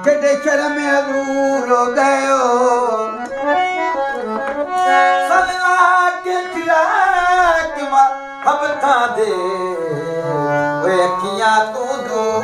कॾे शर्म रूलो गयो सलवा के चिराग मां हबता दे ओए अखियां तू दूर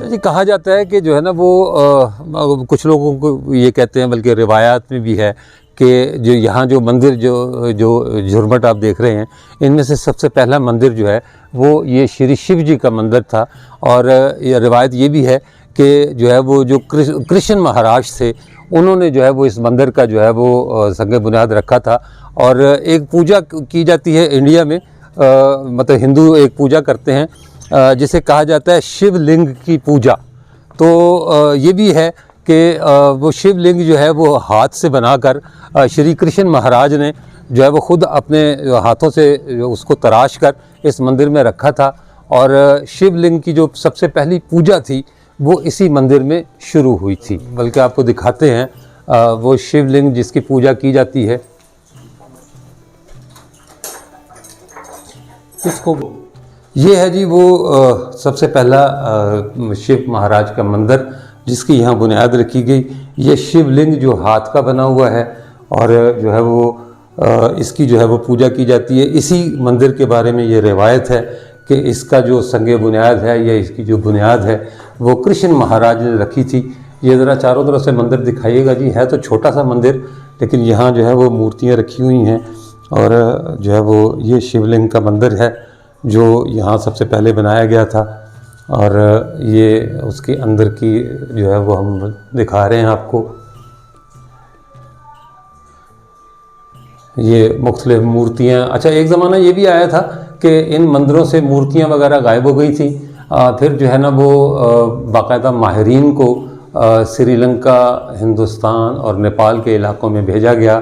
जी कहा जाता है कि जो है ना वो कुछ लोगों को ये कहते हैं, बल्कि रिवायात में भी है कि जो यहाँ जो मंदिर जो झुरमट आप देख रहे हैं, इनमें से सबसे पहला मंदिर जो है वो ये श्री शिव जी का मंदिर था। और ये रिवायत ये भी है कि जो है वो जो कृष्ण महाराज थे, उन्होंने जो है वो इस मंदिर का जो है वो संग बुनियाद रखा था। और एक पूजा की जाती है इंडिया में, मतलब हिंदू एक पूजा करते हैं जिसे कहा जाता है शिवलिंग की पूजा। तो ये भी है कि वो शिवलिंग जो है वो हाथ से बनाकर श्री कृष्ण महाराज ने जो है वो ख़ुद अपने हाथों से उसको तराश कर इस मंदिर में रखा था। और शिवलिंग की जो सबसे पहली पूजा थी वो इसी मंदिर में शुरू हुई थी। बल्कि आपको दिखाते हैं वो शिवलिंग जिसकी पूजा की जाती है। इसको ये है जी वो सबसे पहला शिव महाराज का मंदिर जिसकी यहाँ बुनियाद रखी गई। ये शिवलिंग जो हाथ का बना हुआ है और जो है वो इसकी जो है वो पूजा की जाती है। इसी मंदिर के बारे में ये रिवायत है कि इसका जो संग बुनियाद है या इसकी जो बुनियाद है वो कृष्ण महाराज ने रखी थी। ये ज़रा चारों तरफ से मंदिर दिखाइएगा जी। है तो छोटा सा मंदिर, लेकिन यहाँ जो है वो मूर्तियाँ रखी हुई हैं और जो है वो ये शिवलिंग का मंदिर है जो यहाँ सबसे पहले बनाया गया था। और ये उसके अंदर की जो है वो हम दिखा रहे हैं आपको। ये मुख्तलिफ मूर्तियाँ। अच्छा, एक ज़माना ये भी आया था कि इन मंदिरों से मूर्तियाँ वगैरह गायब हो गई थी। फिर जो है ना वो बाकायदा माहिरीन को श्रीलंका, हिंदुस्तान और नेपाल के इलाकों में भेजा गया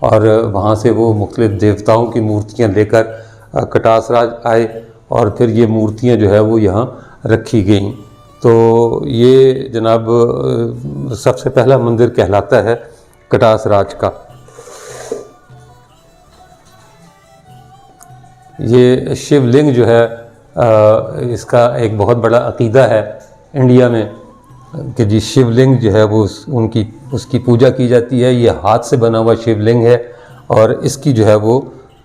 और वहाँ से वो मुख्तलिफ देवताओं की मूर्तियाँ लेकर कटास राज आए और फिर ये मूर्तियाँ जो है वो यहाँ रखी गईं। तो ये जनाब सबसे पहला मंदिर कहलाता है कटास राज का। ये शिवलिंग जो है इसका एक बहुत बड़ा अकीदा है इंडिया में कि जी शिवलिंग जो है वो उसकी पूजा की जाती है। ये हाथ से बना हुआ शिवलिंग है और इसकी जो है वो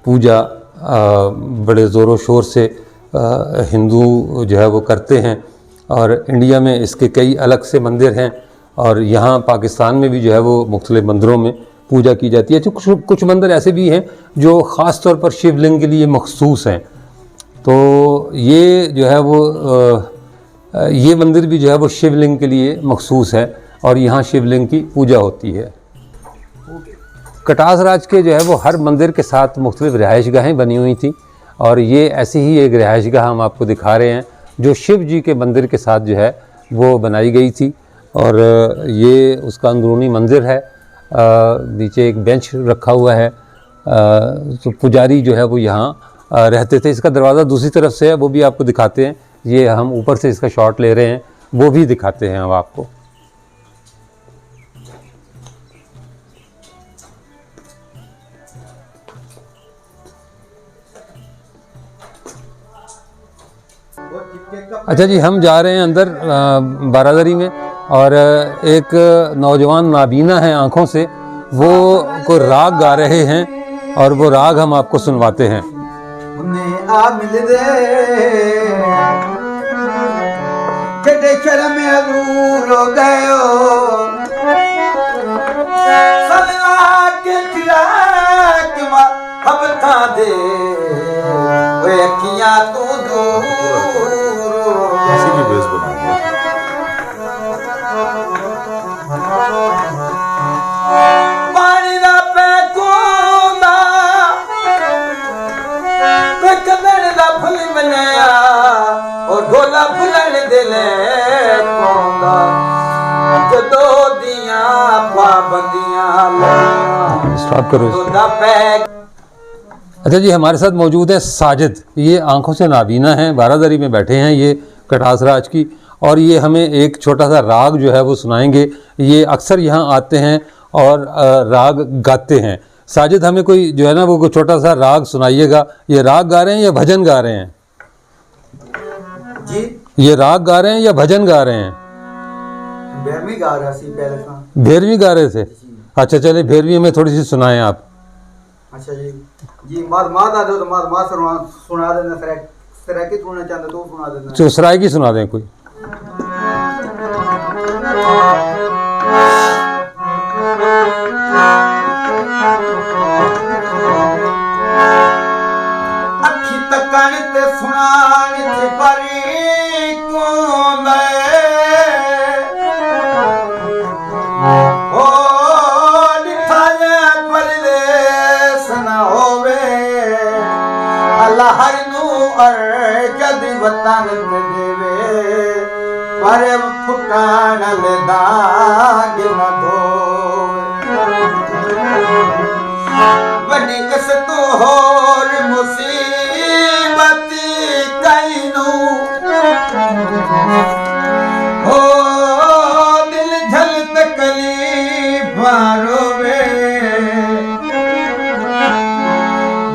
पूजा बड़े ज़ोरों शोर से हिंदू जो है वो करते हैं। और इंडिया में इसके कई अलग से मंदिर हैं और यहाँ पाकिस्तान में भी जो है वो मुख्तलिफ मंदिरों में पूजा की जाती है। तो कुछ मंदिर ऐसे भी हैं जो ख़ास तौर पर शिवलिंग के लिए मखसूस हैं। तो ये जो है वो ये मंदिर भी जो है वो शिवलिंग के लिए मखसूस है और यहाँ शिवलिंग की पूजा होती है। कटास राज के जो है वो हर मंदिर के साथ मुख्तलिफ रिहाइशगाहें बनी हुई थी और ये ऐसी ही एक रिहाइशगाह हम आपको दिखा रहे हैं जो शिव जी के मंदिर के साथ जो है वो बनाई गई थी। और ये उसका अंदरूनी मंदिर है। नीचे एक बेंच रखा हुआ है। तो पुजारी जो है वो यहाँ रहते थे। इसका दरवाज़ा दूसरी तरफ से है, वो भी आपको दिखाते हैं। ये हम ऊपर से इसका शॉट ले रहे हैं, वो भी दिखाते हैं हम आपको। अच्छा जी, हम जा रहे हैं अंदर बारादरी में और एक नौजवान नाबीना है आँखों से, वो कोई राग गा रहे हैं और वो राग हम आपको सुनवाते हैं। ढोला फुलन दिले को पाबंदियां ले स्टॉप करो। दुधा पैक। अच्छा जी, हमारे साथ मौजूद है साजिद। ये आंखों से नाबीना हैं, बारादरी में बैठे हैं ये कटास राज की, और ये हमें एक छोटा सा राग जो है वो सुनाएंगे। ये अक्सर यहाँ आते हैं और राग गाते हैं। साजिद, हमें कोई जो है ना वो कोई छोटा सा राग सुनाइएगा। ये राग गा रहे हैं या भजन गा रहे हैं? जी ये राग गा रहे हैं या भजन गा रहे हैं? भैरवी गा रहा सी पहले सा। भैरवी गा रहे थे? अच्छा चले, भैरवी हमें थोड़ी सी सुनाएं आप। अच्छा जी जी, मात आ दो तो मात सुना देना। सराकी सुनना चाहते तो सुना देना। चुसराय की सुना दें कोई। अखी तकन ते सुनान थी परी कोंद हो निठाल परदेस न होवे अल्लाह नू अर्जद वतन ते देवे पर फुकान ले दाग न धोवे वनी कस तो होर मुसीबत कैनू हो दिल झल तकलीफ रोवे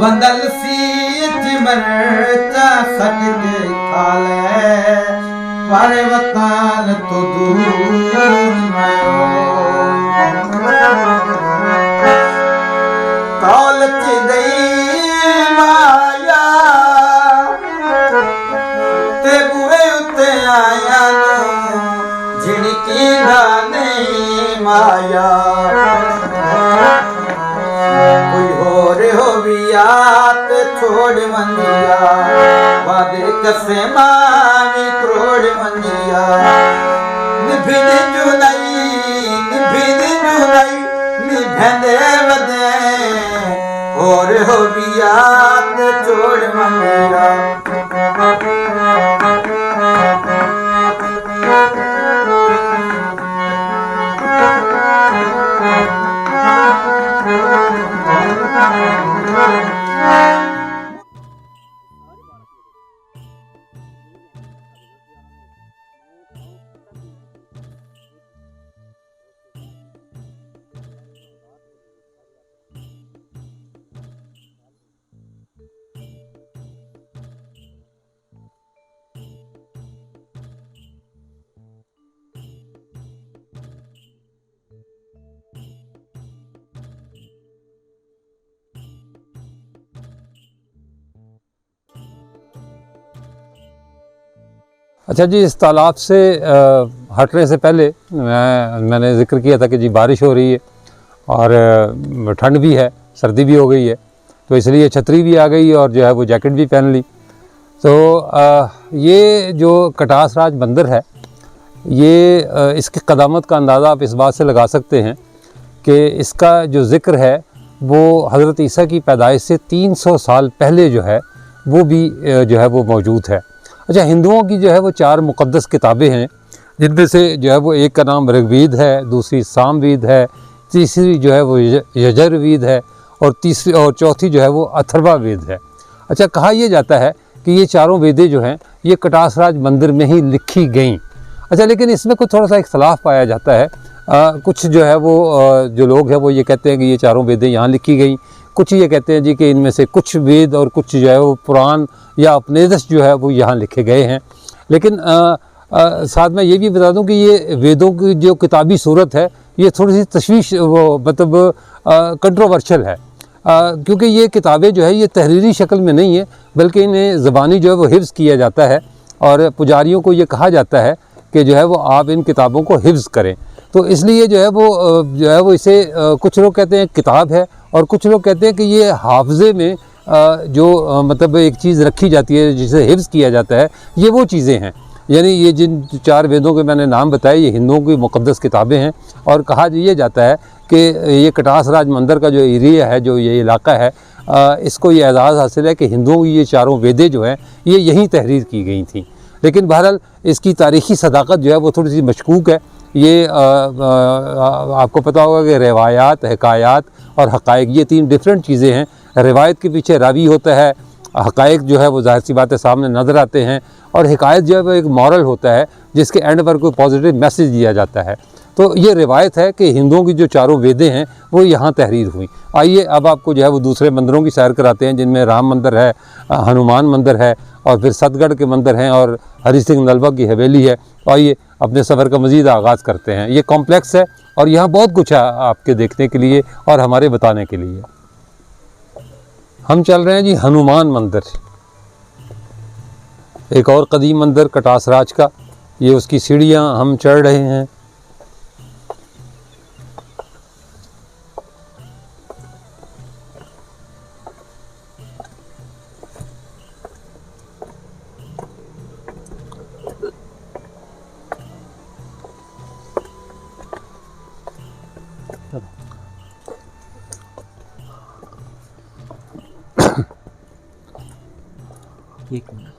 बंदल सीच मरता सकते खाले पर वतान तो दूर कौलच दई माया ते बुए उते आया झिड़की नहीं माया कोई होर होविया ते छोड़ मंदिया वादे कसे मावी त्रोड़ मंदिया निभिन जुलाई निभेंदे वदे और होविया ते छोड़ मंदिया अच्छा जी, इस तालाब से हटने से पहले मैंने जिक्र किया था कि जी बारिश हो रही है और ठंड भी है, सर्दी भी हो गई है, तो इसलिए छतरी भी आ गई और जो है वो जैकेट भी पहन ली। तो ये जो कटास राज बंदर है, ये इसकी क़दामत का अंदाज़ा आप इस बात से लगा सकते हैं कि इसका जो ज़िक्र है वो हज़रत ईसा की पैदाइश से 300 साल पहले जो है वो भी जो है वो मौजूद है। अच्छा, हिंदुओं की जो है वो 4 मुक़द्दस किताबें हैं, जिनमें से जो है वो एक का नाम ऋग्वेद है, दूसरी सामवेद है, तीसरी जो है वो यजुर्वेद है और तीसरी और चौथी जो है वो अथर्वा वेद है। अच्छा, कहा यह जाता है कि ये चारों वेदें जो हैं ये कटास राज मंदिर में ही लिखी गईं। अच्छा, लेकिन इसमें कुछ थोड़ा सा इख्तलाफ पाया जाता है। कुछ जो है वो जो लोग हैं वो ये कहते हैं कि ये चारों वेदें यहाँ लिखी गई, कुछ ये कहते हैं जी कि इनमें से कुछ वेद और कुछ जो है वो पुराण या उपनिषद जो है वो यहाँ लिखे गए हैं। लेकिन साथ में ये भी बता दूं कि ये वेदों की जो किताबी सूरत है ये थोड़ी सी तशवीश वो मतलब कंट्रोवर्शियल है, क्योंकि ये किताबें जो है ये तहरीरी शक्ल में नहीं है, बल्कि इन्हें ज़बानी जो है वो हिफ्ज़ किया जाता है और पुजारियों को ये कहा जाता है कि जो है वो आप इन किताबों को हिफ्ज़ करें। तो इसलिए जो है वो इसे कुछ लोग कहते हैं किताब है और कुछ लोग कहते हैं कि ये हाफ़ज़े में जो मतलब एक चीज़ रखी जाती है जिसे हिफ्ज़ किया जाता है, ये वो चीज़ें हैं। यानी ये जिन 4 वेदों के मैंने नाम बताए ये हिंदुओं की मुक़द्दस किताबें हैं और कहा ये जाता है कि ये कटास राज मंदिर का जो एरिया है, जो ये इलाका है, इसको ये एजाज़ हासिल है कि हिंदुओं की ये चारों वेदें जो हैं ये यहीं तहरीर की गई थी। लेकिन बहरहाल इसकी तारीख़ी सदाकत जो है वो थोड़ी सी मशकूक है। ये आपको पता होगा कि रिवायात, हकायात और हक़ाइक़ ये 3 डिफरेंट चीज़ें हैं। रिवायत के पीछे रावी होता है, हक़ाइक़ जो है वो ज़ाहिर सी बात है सामने नज़र आते हैं, और हिकायत जो है वो एक मॉरल होता है जिसके एंड पर कोई पॉजिटिव मैसेज दिया जाता है। तो ये रिवायत है कि हिंदुओं की जो चारों वेदें हैं वो यहाँ तहरीर हुई। आइए अब आपको जो है वो दूसरे मंदिरों की सैर कराते हैं, जिनमें राम मंदिर है, हनुमान मंदिर है, और फिर सतगढ़ के मंदिर हैं, और हरि सिंह नलवा की हवेली है। आइए अपने सफ़र का मज़ीद आगाज़ करते हैं। ये कॉम्प्लेक्स है और यहाँ बहुत कुछ है आपके देखने के लिए और हमारे बताने के लिए। हम चल रहे हैं जी हनुमान मंदिर, एक और कदीम मंदिर कटासराज का। ये उसकी सीढ़ियाँ हम चढ़ रहे हैं। एक मिनट।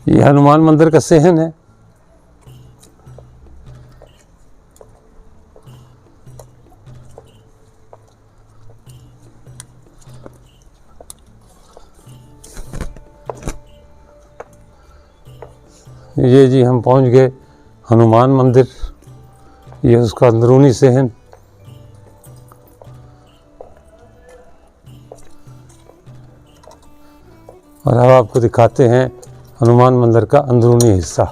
ये हनुमान मंदिर का सहन है। ये जी हम पहुंच गए हनुमान मंदिर। ये उसका अंदरूनी सहन। और अब आपको दिखाते हैं हनुमान मंदिर का अंदरूनी हिस्सा।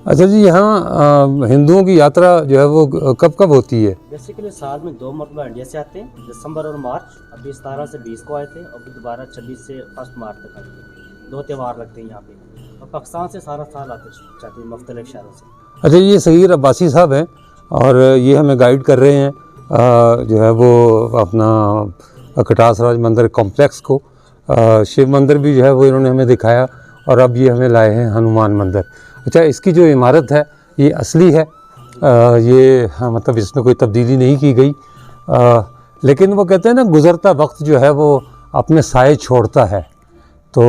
अच्छा जी, यहाँ हिंदुओं की यात्रा जो है वो कब कब होती है? बेसिकली साल में 2 मरतबा इंडिया से आते हैं, दिसंबर और मार्च। अभी 17 से 20 को आए थे, और फिर दोबारा 26 से 1 मार्च तक आएंगे। 2 त्यौहार लगते हैं यहाँ पे, और पाकिस्तान से सारा साल आते जाते हैं मुख्तलिफ शहरों से। अच्छा, ये सगीर अब्बासी साहब हैं और ये हमें गाइड कर रहे हैं जो है वो अपना कटासराज मंदिर कॉम्प्लेक्स को। शिव मंदिर भी जो है वो इन्होंने हमें दिखाया, और अब ये हमें लाए हैं हनुमान मंदिर। अच्छा, इसकी जो इमारत है ये असली है, ये मतलब इसमें कोई तब्दीली नहीं की गई, लेकिन वो कहते हैं ना गुज़रता वक्त जो है वो अपने साए छोड़ता है। तो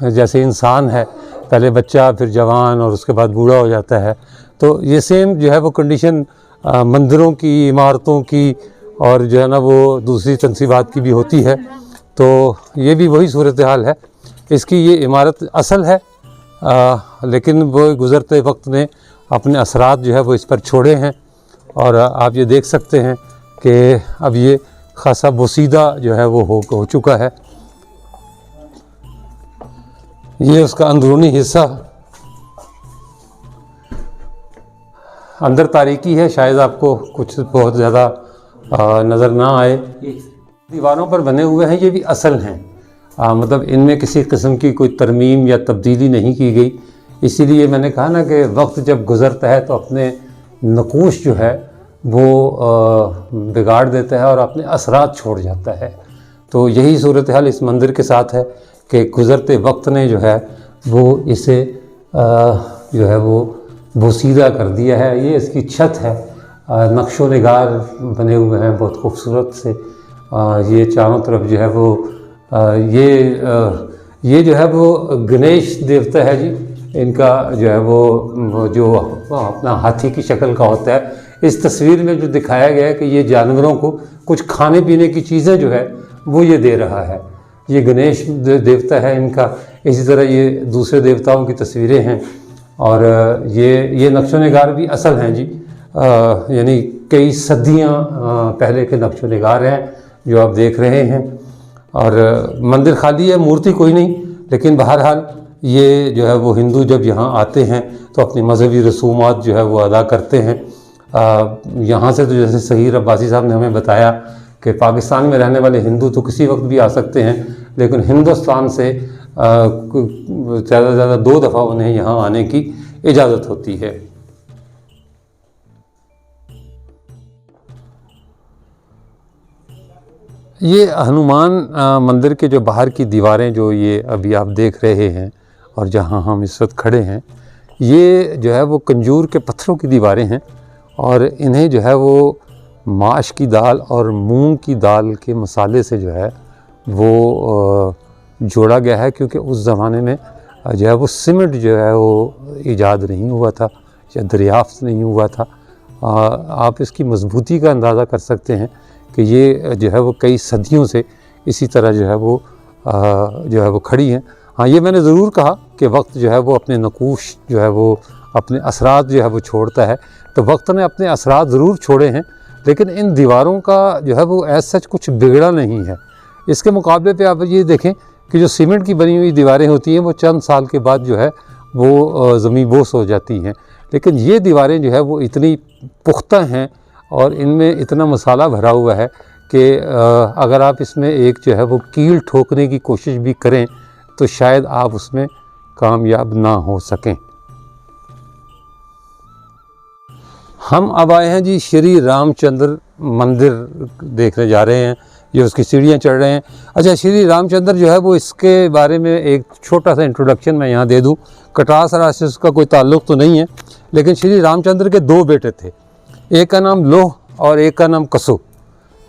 जैसे इंसान है, पहले बच्चा, फिर जवान, और उसके बाद बूढ़ा हो जाता है, तो ये सेम जो है वो कंडीशन मंदिरों की, इमारतों की, और जो है ना वो दूसरी तनसीबात की भी होती है। तो ये भी वही सूरत हाल है। इसकी ये इमारत असल है, लेकिन वो गुज़रते वक्त ने अपने असरात जो है वो इस पर छोड़े हैं, और आप ये देख सकते हैं कि अब ये खासा बोसीदा जो है वो हो चुका है। ये उसका अंदरूनी हिस्सा। अंदर तारीकी है, शायद आपको कुछ बहुत ज़्यादा नज़र ना आए। दीवारों पर बने हुए हैं, ये भी असल हैं, मतलब इनमें किसी किस्म की कोई तरमीम या तब्दीली नहीं की गई। इसीलिए मैंने कहा ना कि वक्त जब गुज़रता है तो अपने नकूश जो है वो बिगाड़ देता है और अपने असरात छोड़ जाता है। तो यही सूरत हाल इस मंदिर के साथ है कि गुज़रते वक्त ने जो है वो इसे जो है वो बोसीदा कर दिया है। ये इसकी छत है, नक्शो निगार बने हुए हैं बहुत खूबसूरत से। ये चारों तरफ जो है वो ये जो है वो गणेश देवता है जी। इनका जो है वो जो अपना हाथी की शक्ल का होता है। इस तस्वीर में जो दिखाया गया है कि ये जानवरों को कुछ खाने पीने की चीज़ें जो है वो ये दे रहा है। ये गणेश देवता है इनका। इसी तरह ये दूसरे देवताओं की तस्वीरें हैं, और ये नक्शो निगार भी असल हैं जी, यानी कई सदियां पहले के नक्शो निगार हैं जो आप देख रहे हैं। और मंदिर खाली है, मूर्ति कोई नहीं, लेकिन बहरहाल ये जो है वो हिंदू जब यहाँ आते हैं तो अपनी मजहबी रसूमात जो है वो अदा करते हैं। यहाँ से तो जैसे सहीर अब्बासी साहब ने हमें बताया कि पाकिस्तान में रहने वाले हिंदू तो किसी वक्त भी आ सकते हैं, लेकिन हिंदुस्तान से ज़्यादा से ज़्यादा 2 दफ़ा उन्हें यहाँ आने की इजाज़त होती है। ये हनुमान मंदिर के जो बाहर की दीवारें जो ये अभी आप देख रहे हैं और जहाँ हम इस वक्त खड़े हैं, ये जो है वो कंजूर के पत्थरों की दीवारें हैं, और इन्हें जो है वो माश की दाल और मूंग की दाल के मसाले से जो है वो जोड़ा गया है, क्योंकि उस ज़माने में जो है वो सीमेंट जो है वो ईजाद नहीं हुआ था या दरियाफ्त नहीं हुआ था। आप इसकी मजबूती का अंदाज़ा कर सकते हैं कि ये जो है वो कई सदियों से इसी तरह जो है वो खड़ी हैं। हाँ, ये मैंने ज़रूर कहा कि वक्त जो है वो अपने नकूश जो है वो अपने असरात जो है वो छोड़ता है, तो वक्त ने अपने असरात ज़रूर छोड़े हैं, लेकिन इन दीवारों का जो है वो ऐसा सच कुछ बिगड़ा नहीं है। इसके मुकाबले पे आप ये देखें कि जो सीमेंट की बनी हुई दीवारें होती हैं वो चंद साल के बाद जो है वो ज़मीन बोस हो जाती हैं, लेकिन ये दीवारें जो है वो इतनी पुख्ता हैं और इनमें इतना मसाला भरा हुआ है कि अगर आप इसमें एक जो है वो कील ठोकने की कोशिश भी करें तो शायद आप उसमें कामयाब ना हो सकें। हम अब आए हैं जी श्री रामचंद्र मंदिर देखने जा रहे हैं, ये उसकी सीढ़ियाँ चढ़ रहे हैं। अच्छा, श्री रामचंद्र जो है वो इसके बारे में एक छोटा सा इंट्रोडक्शन मैं यहाँ दे दूँ। कटास राज से उसका कोई ताल्लुक़ तो नहीं है, लेकिन श्री रामचंद्र के दो बेटे थे, एक का नाम लोह और एक का नाम कसू।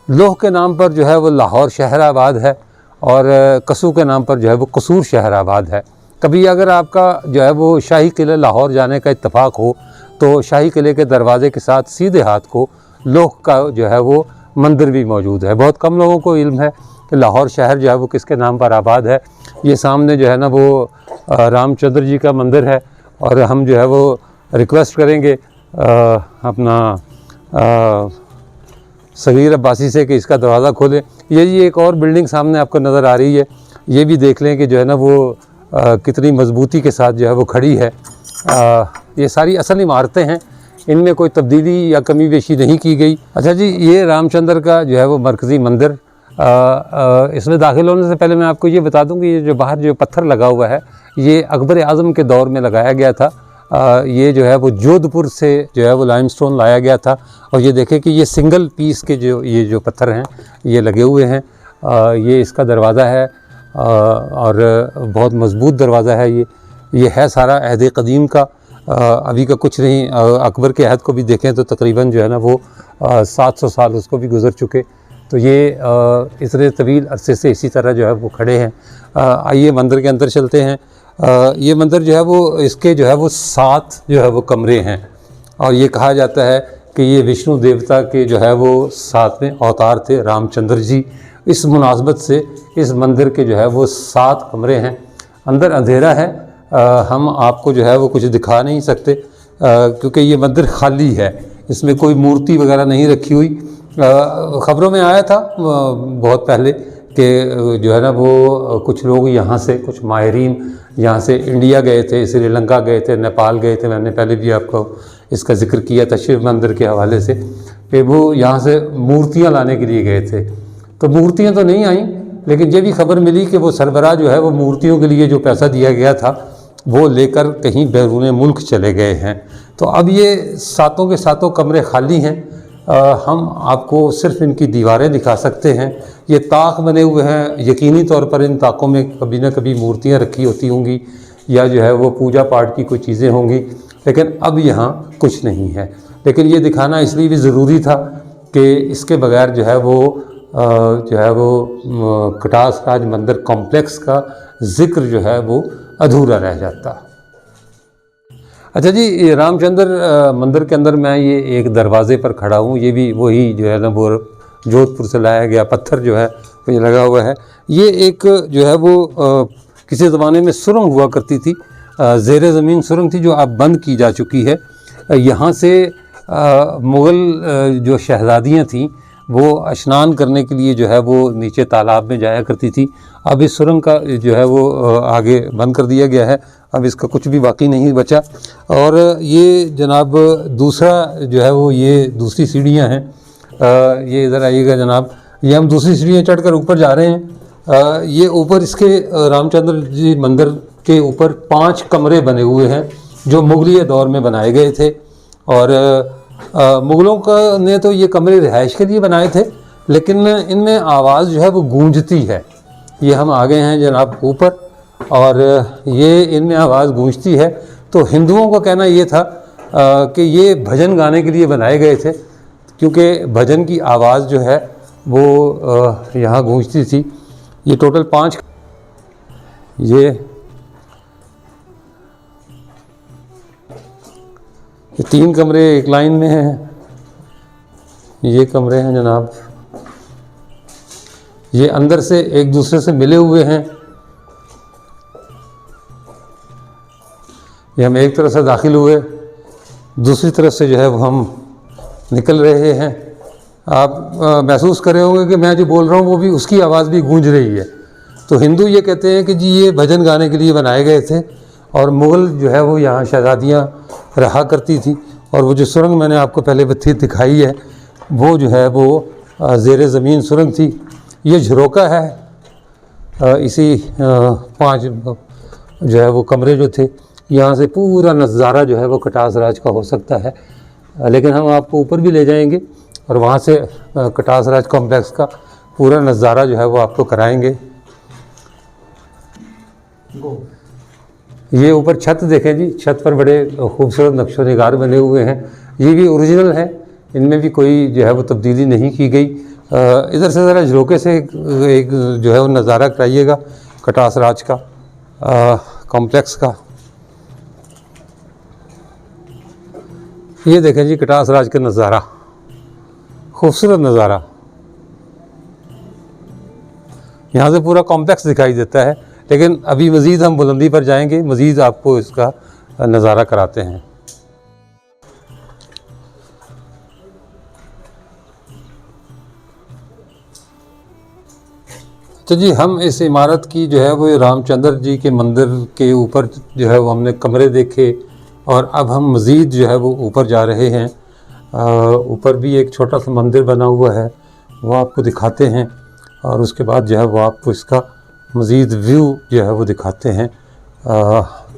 लोह के नाम पर जो है वो लाहौर शहराबाद है और कसू के नाम पर जो है वो कसूर शहराबाद है। कभी अगर आपका जो है वो शाही किले लाहौर जाने का इत्तेफाक हो तो शाही किले के दरवाज़े के साथ सीधे हाथ को लोह का जो है वो मंदिर भी मौजूद है। बहुत कम लोगों को इल्म है कि लाहौर शहर जो है वो किसके नाम पर आबाद है। ये सामने जो है ना वो रामचंद्र जी का मंदिर है और हम जो है वो रिक्वेस्ट करेंगे अपना सगीर अब्बासी से कि इसका दरवाज़ा खोलें। ये जी एक और बिल्डिंग सामने आपको नज़र आ रही है, ये भी देख लें कि जो है ना वो कितनी मजबूती के साथ जो है वो खड़ी है। ये सारी असल इमारतें हैं, इनमें कोई तब्दीली या कमी बेशी नहीं की गई। अच्छा जी, ये रामचंद्र का जो है वो मरकज़ी मंदिर, इसमें दाखिल होने से पहले मैं आपको ये बता दूं कि ये जो बाहर जो पत्थर लगा हुआ है ये अकबर आज़म के दौर में लगाया गया था। ये जो है वो जोधपुर से जो है वो लाइमस्टोन लाया गया था और ये देखें कि ये सिंगल पीस के ये जो पत्थर हैं ये लगे हुए हैं। ये इसका दरवाज़ा है और बहुत मजबूत दरवाज़ा है। ये है सारा अहद कदीम का, अभी का कुछ नहीं। अकबर के अहद को भी देखें तो तकरीबन जो है ना वो 700 साल उसको भी गुज़र चुके। तो ये इतने तवील अरसे से इसी तरह जो है वो खड़े हैं। आइए मंदिर के अंदर चलते हैं। ये मंदिर जो है वो इसके जो है वो 7 जो है वो कमरे हैं और ये कहा जाता है कि ये विष्णु देवता के जो है वो 7वें अवतार थे रामचंद्र जी। इस मुनासबत से इस मंदिर के जो है वो 7 कमरे हैं। अंदर अंधेरा है, हम आपको जो है वो कुछ दिखा नहीं सकते क्योंकि ये मंदिर खाली है, इसमें कोई मूर्ति वगैरह नहीं रखी हुई। ख़बरों में आया था बहुत पहले कि जो है ना वो कुछ लोग यहाँ से, कुछ माहिरीन यहाँ से इंडिया गए थे, श्रीलंका गए थे, नेपाल गए थे। मैंने पहले भी आपको इसका जिक्र किया था शिव मंदिर के हवाले से कि वो यहाँ से मूर्तियाँ लाने के लिए गए थे। तो मूर्तियाँ तो नहीं आईं, लेकिन ये भी खबर मिली कि वो सरबराह जो है वो मूर्तियों के लिए जो पैसा दिया गया था वो लेकर कहीं बैरून मुल्क चले गए हैं। तो अब ये 7 के 7 कमरे खाली हैं। हम आपको सिर्फ इनकी दीवारें दिखा सकते हैं। ये ताक बने हुए हैं, यकीनी तौर पर इन ताकों में कभी ना कभी मूर्तियाँ रखी होती होंगी या जो है वो पूजा पाठ की कोई चीज़ें होंगी, लेकिन अब यहाँ कुछ नहीं है। लेकिन ये दिखाना इसलिए भी ज़रूरी था कि इसके बगैर जो है वो कटास राज मंदिर कॉम्प्लेक्स का ज़िक्र जो है वो अधूरा रह जाता। अच्छा जी, ये रामचंद्र मंदिर के अंदर मैं ये एक दरवाज़े पर खड़ा हूँ। ये भी वही जो है ना वो जोधपुर से लाया गया पत्थर जो है वो ये लगा हुआ है। ये एक जो है वो किसी ज़माने में सुरंग हुआ करती थी, ज़ेरे ज़मीन सुरंग थी जो अब बंद की जा चुकी है। यहाँ से मुग़ल जो शहज़ादियाँ थीं वो स्नान करने के लिए जो है वो नीचे तालाब में जाया करती थी। अब इस सुरंग का जो है वो आगे बंद कर दिया गया है, अब इसका कुछ भी बाकी नहीं बचा। और ये जनाब दूसरा जो है वो ये दूसरी सीढ़ियाँ हैं। ये इधर आइएगा जनाब, ये हम दूसरी सीढ़ियाँ चढ़कर ऊपर जा रहे हैं। ये ऊपर इसके रामचंद्र जी मंदिर के ऊपर 5 कमरे बने हुए हैं जो मुगलिया दौर में बनाए गए थे और मुग़लों का ने तो ये कमरे रिहाइश के लिए बनाए थे, लेकिन इनमें आवाज़ जो है वो गूंजती है। ये हम आ गए हैं जनाब ऊपर और ये इनमें आवाज़ गूंजती है। तो हिंदुओं का कहना ये था कि ये भजन गाने के लिए बनाए गए थे, क्योंकि भजन की आवाज़ जो है वो यहाँ गूंजती थी। ये टोटल 5 ये 3 कमरे एक लाइन में हैं। ये कमरे हैं जनाब, ये अंदर से एक दूसरे से मिले हुए हैं। ये हम एक तरफ से दाखिल हुए, दूसरी तरफ से जो है वो हम निकल रहे हैं। आप महसूस कर रहे होंगे कि मैं जो बोल रहा हूँ वो भी, उसकी आवाज़ भी गूंज रही है। तो हिंदू ये कहते हैं कि जी ये भजन गाने के लिए बनाए गए थे, और मुग़ल जो है वो यहाँ शहज़ादियाँ रहा करती थी। और वो जो सुरंग मैंने आपको पहले दिखाई है वो जो है वो ज़ेर ज़मीन सुरंग थी। ये झरोका है। इसी 5 जो है वो कमरे जो थे, यहाँ से पूरा नज़ारा जो है वो कटास राज का हो सकता है। लेकिन हम आपको ऊपर भी ले जाएंगे और वहाँ से कटास राज कॉम्प्लेक्स का पूरा नज़ारा जो है वो आपको कराएंगे। ये ऊपर छत देखें जी, छत पर बड़े खूबसूरत नक्शो निगार बने हुए हैं। ये भी ओरिजिनल है, इनमें भी कोई जो है वो तब्दीली नहीं की गई। इधर से ज़रा झरोके से एक जो है वो नज़ारा कराइएगा कटास राज का कॉम्प्लेक्स का। ये देखें जी कटास राज का नज़ारा, खूबसूरत नज़ारा। यहाँ से पूरा कॉम्प्लेक्स दिखाई देता है। लेकिन अभी मज़ीद हम बुलंदी पर जाएंगे, मज़ीद आपको इसका नज़ारा कराते हैं। तो जी हम इस इमारत की जो है वो रामचंद्र जी के मंदिर के ऊपर जो है वो हमने कमरे देखे, और अब हम मज़ीद जो है वो ऊपर जा रहे हैं। ऊपर भी एक छोटा सा मंदिर बना हुआ है, वो आपको दिखाते हैं, और उसके बाद जो है वो आपको इसका मज़ीद व्यू जो है वो दिखाते हैं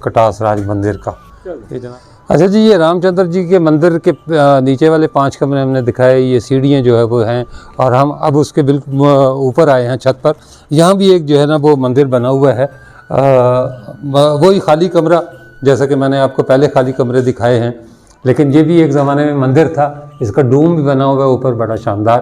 कटास राज मंदिर का। अच्छा जी, ये रामचंद्र जी के मंदिर के नीचे वाले 5 कमरे हमने दिखाए। ये सीढ़ियाँ जो है वो हैं, और हम अब उसके बिल्कुल ऊपर आए हैं छत पर। यहाँ भी एक जो है ना वो मंदिर बना हुआ है, वही खाली कमरा जैसा कि मैंने आपको पहले खाली कमरे दिखाए हैं। लेकिन ये भी एक ज़माने में मंदिर था। इसका डूम भी बना हुआ है ऊपर, बड़ा शानदार।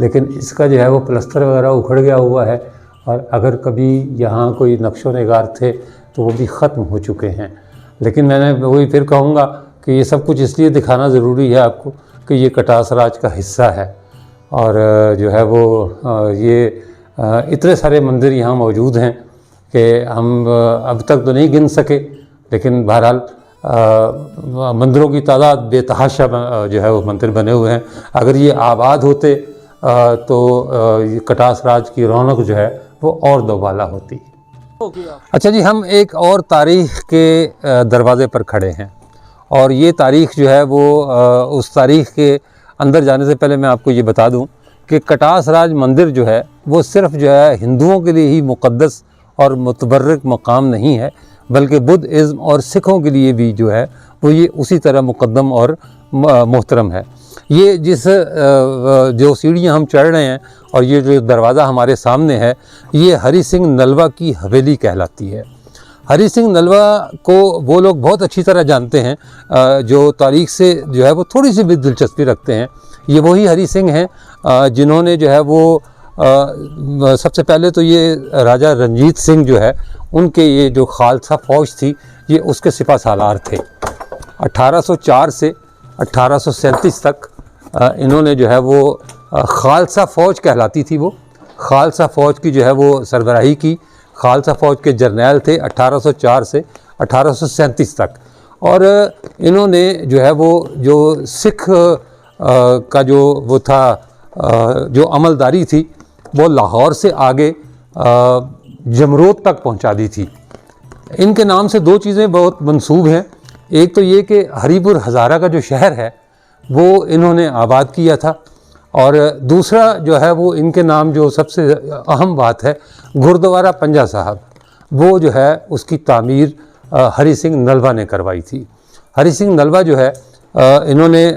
लेकिन इसका जो है वो प्लस्तर वगैरह उखड़ गया हुआ है, और अगर कभी यहाँ कोई नक्शो निगार थे तो वो भी ख़त्म हो चुके हैं। लेकिन मैंने वही फिर कहूँगा कि ये सब कुछ इसलिए दिखाना ज़रूरी है आपको कि ये कटास राज का हिस्सा है। और जो है वो ये इतने सारे मंदिर यहाँ मौजूद हैं कि हम अब तक तो नहीं गिन सके, लेकिन बहरहाल मंदिरों की तादाद बेतहाशा जो है वो मंदिर बने हुए हैं। अगर ये आबाद होते तो कटास राज की रौनक जो है वो और दोबाला होती। अच्छा जी, हम एक और तारीख़ के दरवाज़े पर खड़े हैं, और ये तारीख़ जो है वो उस तारीख़ के अंदर जाने से पहले मैं आपको ये बता दूं कि कटास राज मंदिर जो है वो सिर्फ़ जो है हिंदुओं के लिए ही मुक़द्दस और मुतबर्रक मकाम नहीं है, बल्कि बुद्ध इज़्म और सिखों के लिए भी जो है वो ये उसी तरह मुक़द्दम और मोहतरम है। ये जिस जो सीढ़ियाँ हम चढ़ रहे हैं और ये जो दरवाज़ा हमारे सामने है, ये हरी सिंह नलवा की हवेली कहलाती है। हरी सिंह नलवा को वो लोग बहुत अच्छी तरह जानते हैं जो तारीख़ से जो है वो थोड़ी सी भी दिलचस्पी रखते हैं। ये वही हरी सिंह हैं जिन्होंने जो है वो सबसे पहले तो ये राजा रंजीत सिंह जो है उनके ये जो खालसा फ़ौज थी ये उसके सिपा सालार थे। 1804 से 1837 तक इन्होंने जो है वो खालसा फ़ौज कहलाती थी, वो खालसा फ़ौज की जो है वो सरबराही की। खालसा फ़ौज के जर्नैल थे 1804 से 1837 तक। और इन्होंने जो है वो जो सिख का जो वो था जो अमलदारी थी वो लाहौर से आगे जमरोद तक पहुंचा दी थी। इनके नाम से 2 चीज़ें बहुत मंसूब हैं। एक तो ये कि हरीपुर हज़ारा का जो शहर है वो इन्होंने आबाद किया था, और दूसरा जो है वो इनके नाम जो सबसे अहम बात है गुरुद्वारा पंजा साहब, वो जो है उसकी तामीर हरी सिंह नलवा ने करवाई थी। हरी सिंह नलवा जो है इन्होंने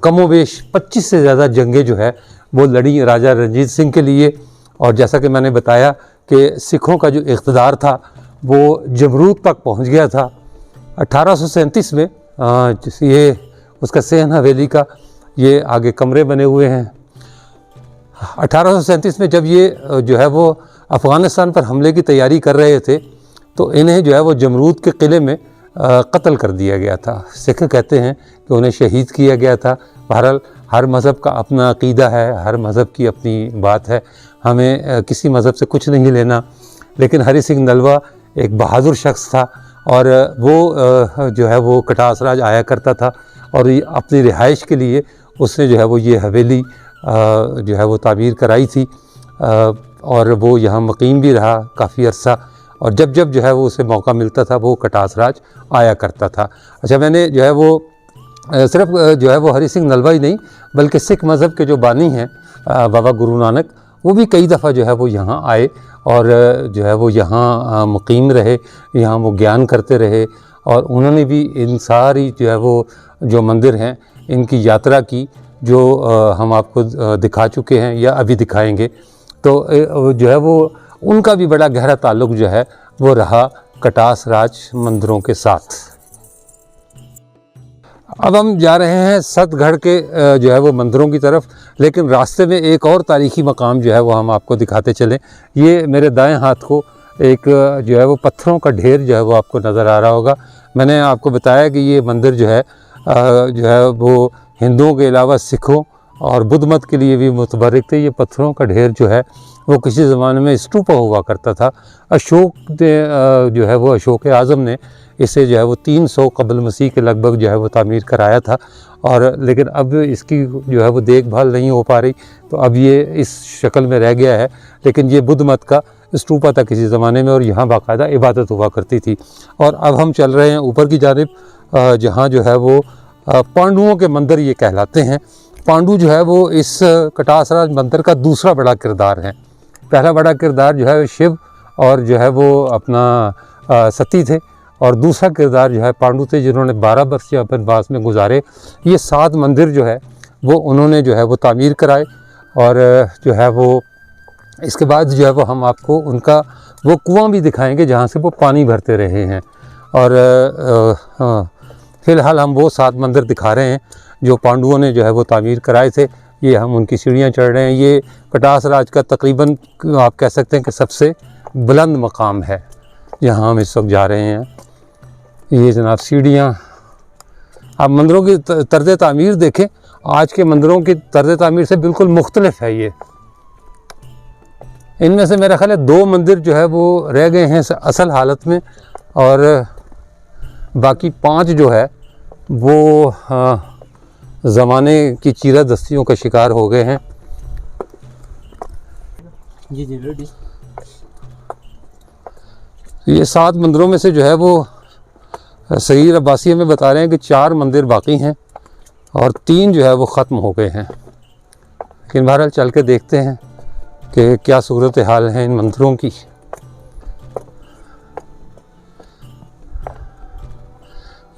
कमोवेश 25 से ज़्यादा जंगें जो है वो लड़ी राजा रंजीत सिंह के लिए। और जैसा कि मैंने बताया कि सिखों का जो इक़्तिदार था वो जमरूद तक पहुंच गया था। 1837 में ये उसका सेहन हवेली का ये आगे कमरे बने हुए हैं। 1837 में जब ये जो है वो अफ़गानिस्तान पर हमले की तैयारी कर रहे थे तो इन्हें जो है वो जमरूद के किले में कत्ल कर दिया गया था। सिख कहते हैं कि उन्हें शहीद किया गया था। बहरहाल हर मज़हब का अपना अक़ीदा है, हर मज़हब की अपनी बात है, हमें किसी मज़हब से कुछ नहीं लेना। लेकिन हरी सिंह नलवा एक बहादुर शख्स था और वो जो है वो कटास राज आया करता था और अपनी रिहाइश के लिए उसने जो है वो ये हवेली जो है वो तामीर कराई थी और वो यहाँ मुकीम भी रहा काफ़ी अरसा। और जब जब जो है वो उसे मौका मिलता था वो कटास राज आया करता था। अच्छा, मैंने जो है वो सिर्फ जो है वो हरी सिंह नलवा ही नहीं बल्कि सिख मज़हब के जो बानी हैं बाबा गुरु नानक, वो भी कई दफ़ा जो है वो यहाँ आए और जो है वो यहाँ मुकीम रहे, यहाँ वो ज्ञान करते रहे और उन्होंने भी इन सारी जो है वो जो मंदिर हैं इनकी यात्रा की, जो हम आपको दिखा चुके हैं या अभी दिखाएंगे। तो जो है वो उनका भी बड़ा गहरा ताल्लुक़ जो है वो रहा कटास राज मंदिरों के साथ। अब हम जा रहे हैं सतगढ़ के जो है वो मंदिरों की तरफ, लेकिन रास्ते में एक और तारीख़ी मकाम जो है वो हम आपको दिखाते चलें। ये मेरे दाएं हाथ को एक जो है वो पत्थरों का ढेर जो है वो आपको नज़र आ रहा होगा। मैंने आपको बताया कि ये मंदिर जो है वो हिंदुओं के अलावा सिखों और बुद्ध मत के लिए भी मुतबर्रिक थे। ये पत्थरों का ढेर जो है वो किसी ज़माने में स्तूपा हुआ करता था। अशोक ने जो है वो अशोक आज़म ने इसे जो है वो 300 कबल मसीह के लगभग जो है वो तामीर कराया था और लेकिन अब इसकी जो है वो देखभाल नहीं हो पा रही, तो अब ये इस शक्ल में रह गया है। लेकिन ये बुद्ध मत का स्तूपा था किसी ज़माने में और यहाँ बाकायदा इबादत हुआ करती थी। और अब हम चल रहे हैं ऊपर की जानिब, जहाँ जो है वो पांडुओं के मंदिर ये कहलाते हैं। पांडु जो है वो इस कटास राज मंदिर का दूसरा बड़ा किरदार है। पहला बड़ा किरदार जो है शिव और जो है वो अपना सती थे और दूसरा किरदार जो है पांडु थे, जिन्होंने 12 वर्ष यहाँ पर वनवास में गुजारे। ये 7 मंदिर जो है वो उन्होंने जो है वो तामीर कराए और जो है वो इसके बाद जो है वो हम आपको उनका वो कुआं भी दिखाएंगे जहाँ से वो पानी भरते रहे हैं। और फ़िलहाल हम वो 7 मंदिर दिखा रहे हैं जो पांडुओं ने जो है वो तामीर कराए थे। ये हम उनकी सीढ़ियाँ चढ़ रहे हैं। ये कटास राज का तकरीबन आप कह सकते हैं कि सबसे बुलंद मकाम है, यहाँ हम इस वक्त जा रहे हैं। ये जनाब सीढ़ियाँ, आप मंदिरों की तर्ज तामीर देखें, आज के मंदिरों की तर्ज तामीर से बिल्कुल मुख्तलिफ है ये। इनमें से मेरा ख्याल है 2 मंदिर जो है वो रह गए हैं असल हालत में और बाकी 5 जो है वो ज़माने की चीरा दस्तियों का शिकार हो गए हैं। जी जी रेडी। ये 7 मंदिरों में से जो है वो सहीर अब्बासी में बता रहे हैं कि 4 मंदिर बाकी हैं और 3 जो है वो ख़त्म हो गए हैं। लेकिन बहरहाल चल के देखते हैं कि क्या सूरत हाल है इन मंदिरों की।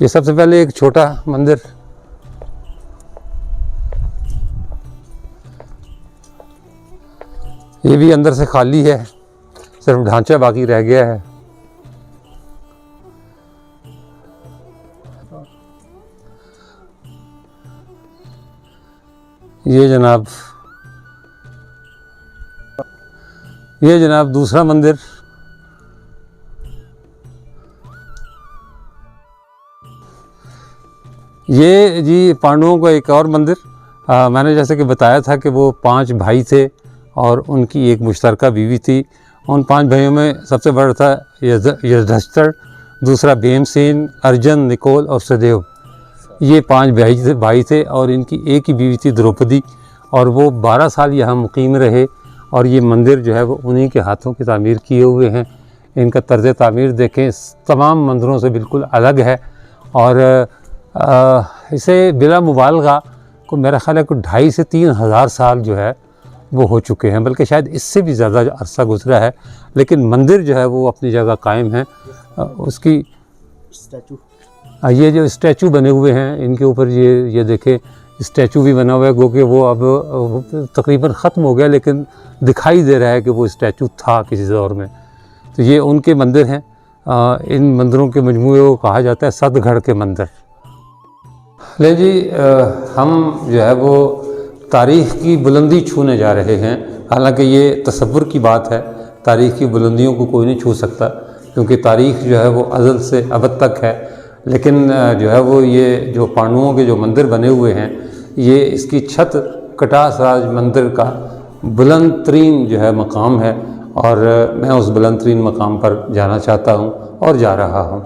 ये सबसे पहले एक छोटा मंदिर, ये भी अंदर से खाली है, सिर्फ ढांचा बाकी रह गया है। ये जनाब दूसरा मंदिर। ये जी पांडवों का एक और मंदिर। मैंने जैसे कि बताया था कि वो 5 भाई थे और उनकी एक मुश्तरका बीवी थी। उन 5 भाइयों में सबसे बड़ा था युधिष्ठिर, दूसरा भीमसेन, अर्जुन, निकोल और सहदेव। ये 5 भाई थे और इनकी एक ही बीवी थी द्रौपदी और वो 12 साल यहाँ मुकीम रहे। और ये मंदिर जो है वो उन्हीं के हाथों की तामीर किए हुए हैं। इनका तर्ज तामीर देखें, तमाम मंदिरों से बिल्कुल अलग है और इसे बिला मुबालगा को मेरा ख़्याल है कि 2,500 से 3,000 साल जो है वो हो चुके हैं, बल्कि शायद इससे भी ज़्यादा अरसा गुजरा है। लेकिन मंदिर जो है वो अपनी जगह कायम है। उसकी स्टैचू, ये जो स्टैचू बने हुए हैं इनके ऊपर ये देखें, स्टैचू भी बना हुआ है, क्योंकि वो अब तकरीबन ख़त्म हो गया, लेकिन दिखाई दे रहा है कि वो स्टैचू था किसी दौर में। तो ये उनके मंदिर हैं। इन मंदिरों के मजमूए को कहा जाता है सतगढ़ के मंदिर। ले जी, हम जो है वो तारीख़ की बुलंदी छूने जा रहे हैं। हालांकि ये तसव्वुर की बात है, तारीख़ की बुलंदियों को कोई नहीं छू सकता, क्योंकि तारीख़ जो है वो अज़ल से अबद तक है। लेकिन जो है वो ये जो पांडवों के जो मंदिर बने हुए हैं, ये इसकी छत कटास राज मंदिर का बुलंद तरीन जो है मकाम है, और मैं उस बुलंद तरीन मकाम पर जाना चाहता हूँ और जा रहा हूँ।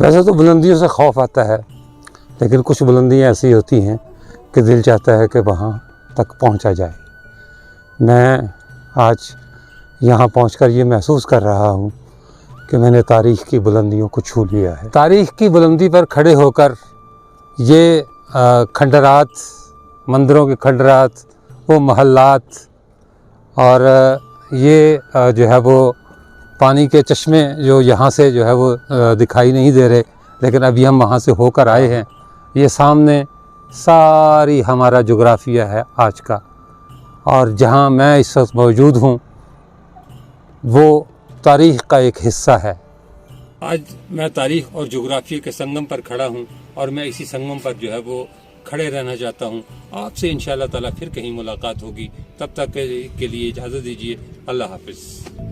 वैसे तो बुलंदियों से खौफ आता है, लेकिन कुछ बुलंदियाँ ऐसी होती हैं कि दिल चाहता है कि वहाँ तक पहुँचा जाए। मैं आज यहाँ पहुँचकर ये महसूस कर रहा हूँ कि मैंने तारीख़ की बुलंदियों को छू लिया है। तारीख़ की बुलंदी पर खड़े होकर ये खंडरात, मंदिरों के खंडरात, वो महल्लात, और ये जो है वो पानी के चश्मे जो यहाँ से जो है वो दिखाई नहीं दे रहे, लेकिन अभी हम वहाँ से होकर आए हैं। ये सामने सारी हमारा जोग्राफिया है आज का, और जहाँ मैं इस वक्त मौजूद हूँ वो तारीख़ का एक हिस्सा है। आज मैं तारीख़ और जोग्राफिया के संगम पर खड़ा हूँ, और मैं इसी संगम पर जो है वो खड़े रहना चाहता हूँ। आपसे इंशाअल्लाह ताला फिर कहीं मुलाकात होगी, तब तक के लिए इजाज़त दीजिए। अल्लाह हाफ़िज़।